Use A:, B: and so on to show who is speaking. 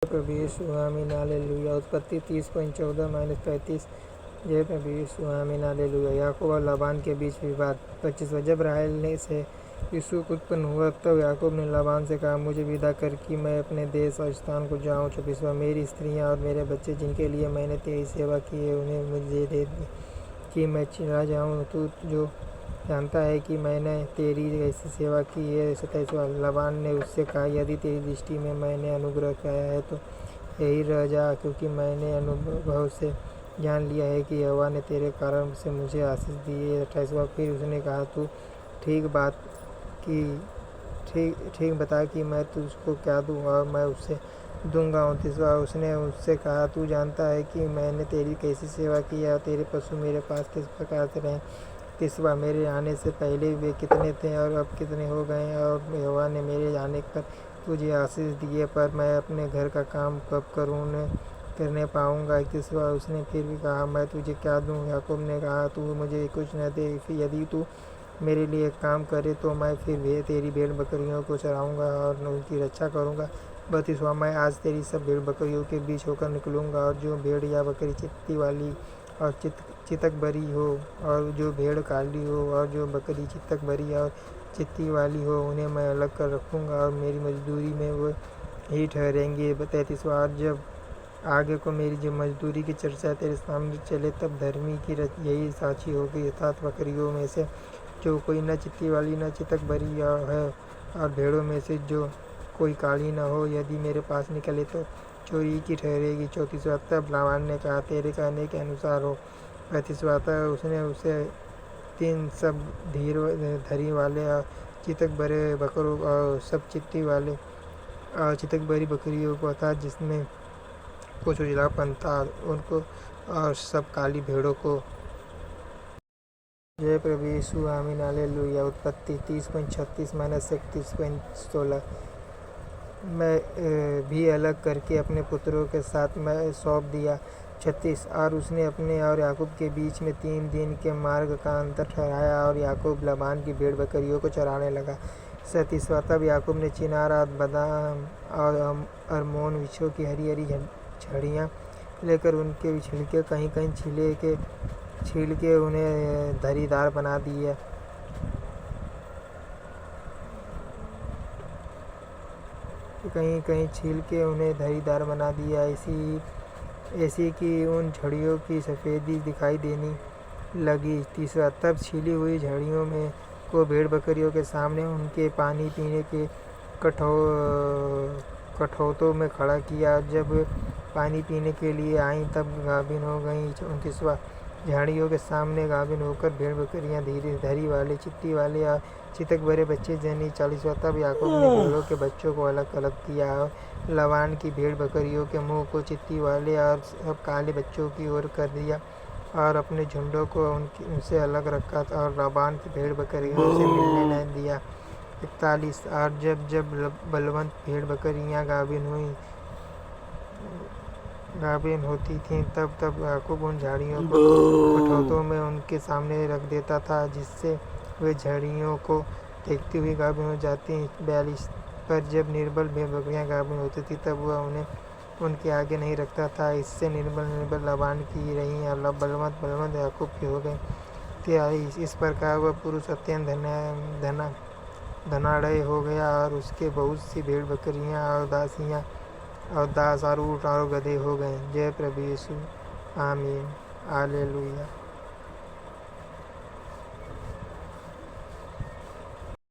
A: प्रभु यीशु आमीन हालेलुया। उत्पत्ति 30:14-35। जय प्रभु यीशु आमीन हालेलुया। याकूब और लाबान के बीच विवाद। 25। जब राहेल ने से यूसुफ उत्पन्न हुआ तब याकूब ने लाबान से कहा, मुझे विदा कर कि मैं अपने देश और स्थान को जाऊँ। 26। मेरी स्त्रियाँ और मेरे बच्चे जिनके लिए मैंने तेरी सेवा की है उन्हें मुझे दे दे कि मैं चला जाऊँ। तू जो जानता है कि मैंने तेरी ऐसी सेवा की है। 27। लाबान ने उससे कहा, यदि तेरी दृष्टि में मैंने अनुग्रह पाया है तो यही रह जा, क्योंकि मैंने अनुभव से जान लिया है कि यहोवा ने तेरे कारण से मुझे आशीष दी है। 28। फिर उसने कहा, तू ठीक बता कि मैं तुझको क्या दूँ और मैं उससे दूंगा। 29। उसने उससे कहा, तू जानता है कि मैंने तेरी कैसी सेवा की है और तेरे पशु मेरे पास किस प्रकार से रहे। 30। मेरे आने से पहले वे कितने थे और अब कितने हो गए, और यहोवा ने मेरे आने पर तुझे आशीष दी है, पर मैं अपने घर का काम कब करने पाऊँगा। 31। उसने फिर भी कहा, मैं तुझे क्या दूँ। याकूब ने कहा, तू मुझे कुछ न दे, यदि तू मेरे लिए एक काम करे तो मैं फिर तेरी भेड़ बकरियों को चराऊँगा और उनकी रक्षा करूँगा। 32। मैं आज तेरी सब भेड़ बकरियों के बीच होकर निकलूँगा, और जो भेड़ या बकरी चित्ती वाली और चितक भरी हो, और जो भेड़ काली हो और जो बकरी चितक भरी और चित्ती वाली हो, उन्हें मैं अलग कर रखूँगा और मेरी मजदूरी में वो ही ठहरेंगे। 33। जब आगे को मेरी जो मजदूरी की चर्चा तेरे सामने चले तब धर्मी की यही साक्षी होगी, अर्थात बकरियों में से जो कोई न चित्ती वाली न चितक भरी है, और भेड़ों में से जो कोई काली न हो, यदि मेरे पास निकले तो चोरी की ठहरेगी। 34। तब लाबान ने कहा, तेरे कहने के अनुसार हो। 35। उसने उसे 3 सब धरी वाले और चितक भरे बकरों और सब चित्ती वाले और चितक भरी बकरियों को, अर्थात जिसमें कुछ उजलापन था, उनको और सब काली भेड़ों को। जय प्रभु यीशु आमीन हालेलुया। उत्पत्ति 30:36-31:16। मैं भी अलग करके अपने पुत्रों के साथ मैं सौंप दिया। 36। और उसने अपने और याकूब के बीच में 3 दिन के मार्ग का अंतर ठहराया, और याकूब लाबान की भेड़ बकरियों को चराने लगा। 37। तब याकूब ने चिनार और बदाम और अरमोन वृक्षों की हरी हरी झड़ियाँ लेकर उनके छिलके कहीं कहीं छील के उन्हें धरीदार बना दिया। कहीं कहीं छील के उन्हें धरीदार बना दिया, ऐसी कि उन झड़ियों की सफ़ेदी दिखाई देने लगी। 30। तब छीली हुई झड़ियों में को भेड़ बकरियों के सामने उनके पानी पीने के कठौतों में खड़ा किया। जब पानी पीने के लिए आई तब गाभिन हो गई। 29। झाड़ियों के सामने गाभिन होकर भेड़ बकरियां धरी वाले चित्ती वाले और चितक भरे बच्चे जनी। 40। तब याकूब ने भेड़ों के बच्चों को अलग अलग किया और लाबान की भेड़ बकरियों के मुंह को चित्ती वाले और सब काले बच्चों की ओर कर दिया, और अपने झुंडों को उनसे अलग रखा और लाबान की भेड़ बकरियों से मिलने न दिया। 41। और जब बलवंत भेड़ बकरियां गाभिन होती थीं तब याकूब उन झाड़ियों को कठौतों में उनके सामने रख देता था, जिससे वे झाड़ियों को देखती हुई गाभिन हो जाती। 42। पर जब निर्बल भेड़ बकरियां गाभिन होती थी तब वह उन्हें उनके आगे नहीं रखता था। इससे निर्बल लाबान की रहीं और बलवंत याकूब की हो गई। 43। इस प्रकार वह पुरुष अत्यंत धनाढ़ हो गया, और उसके बहुत सी भेड़ बकरियां और दास और ऊँट और गधे हो गए। जय प्रभु यीशु आमीन हालेलुया।